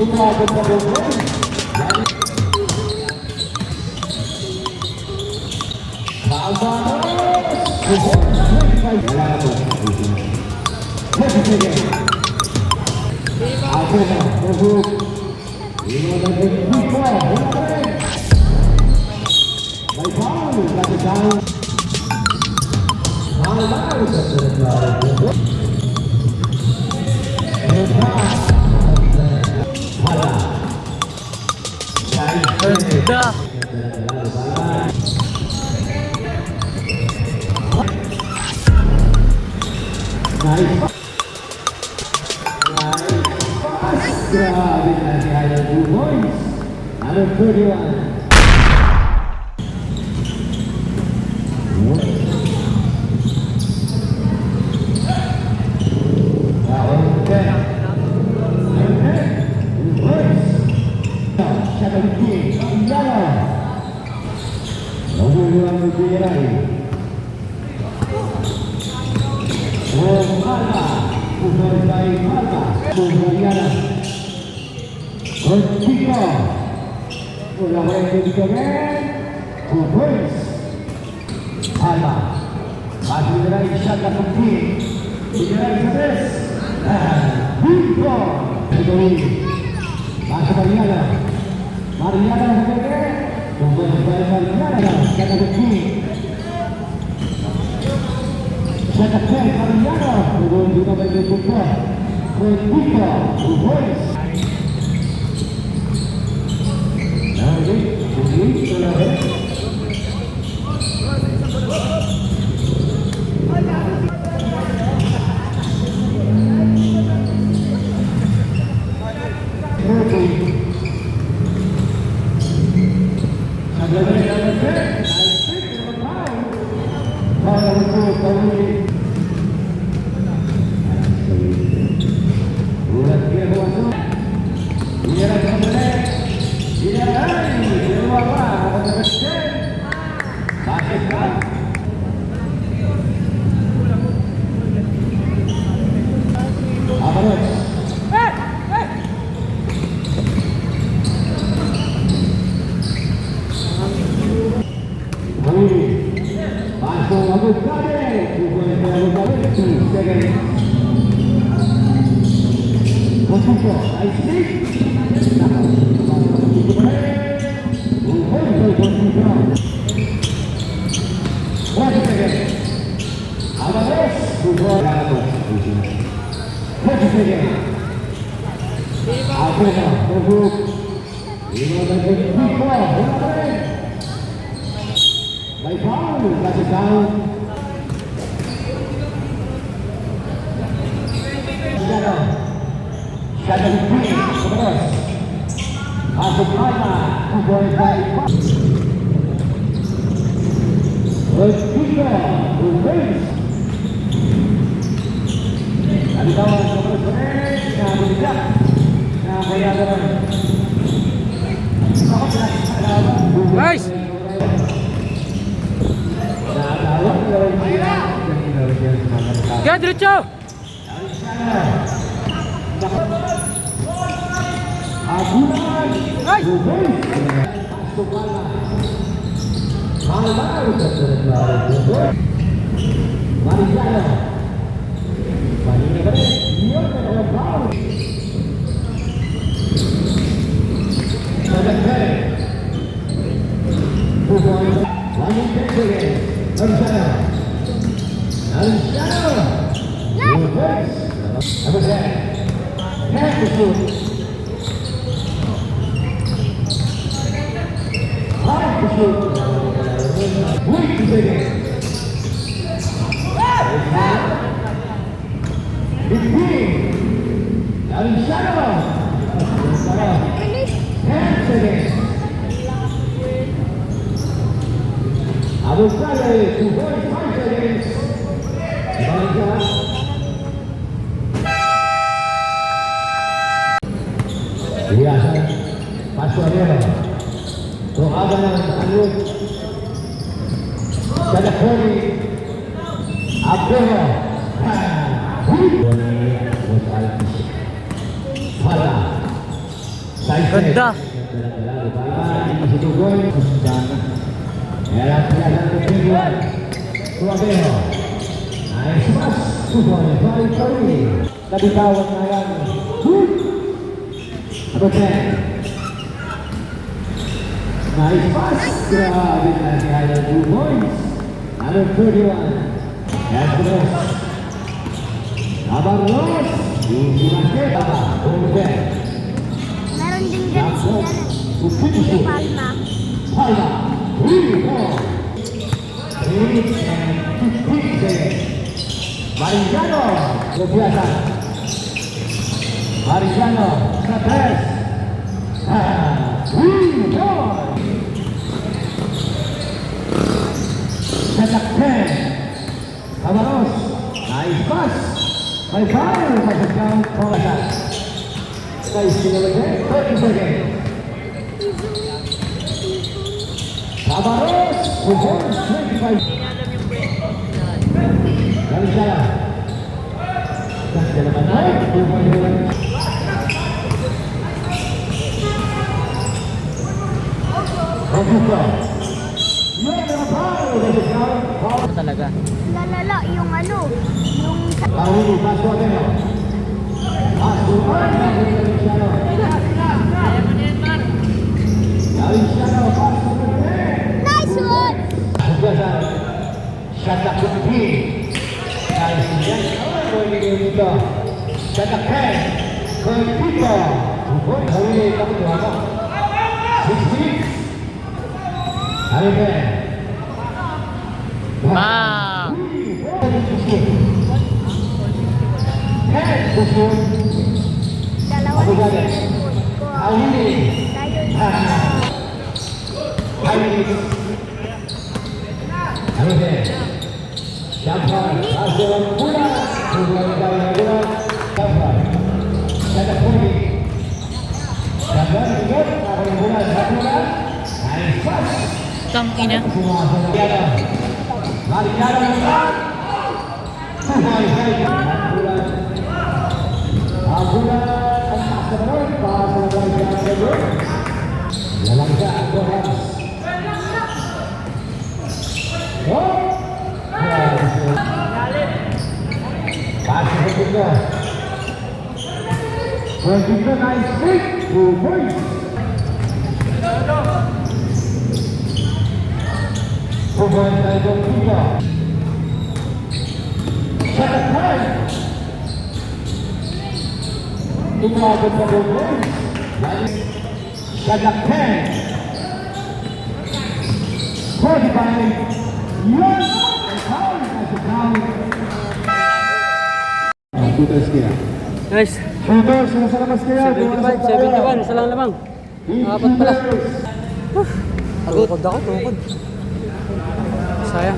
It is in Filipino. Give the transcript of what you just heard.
Grabe na si Idol 2 points. Number 31. Nice! Kaya diretso! Ay! Ganda. Si Dugoy. Era pinalang ng Piliwan. Suabeho. Nice pass. Dugoy. Balik pa rin. Nabitawan na yan. Number 10. Nice pass. Grabe na si Hayal 2 points. Number 31. Estres. Nabarros. Yung sinakita. Umbe. Meron din ganito yan. Palma. Palma. 3 and 15. Mariano. Lupiasan. Mariano. Sa 3. 3 points. Setak 10. Amaros. Nice pass. May foul. Masuk down. Polasan. Nice to the game. 30 seconds. Amaros. Performs 25. Dari sana. Dan dalam naik. Komputer. Talaga. Lalala, yung ano, yung sa... Tahun Pasco Adeno. Pasco Adeno. Dari sana Pasco Adeno. Nice one! Hugasan. Syatak Kupi. Nice yan. Boleh dito. Syatak Ken. Kupi. Boleh kamu tu apa? 60. Hari Ben. Bang! Dalawa na cellphone ko. Tayo Tang ina. Nice streak, 2 points. Pemain dari Benfica. Second time. Tinggal beberapa poin. Second time. Body by Yon. Putar sekian. Nice. Putar sama-sama sekian. 75, 71. Isa lang lamang. Apat pala. Pagod ako, tukod. Sayang.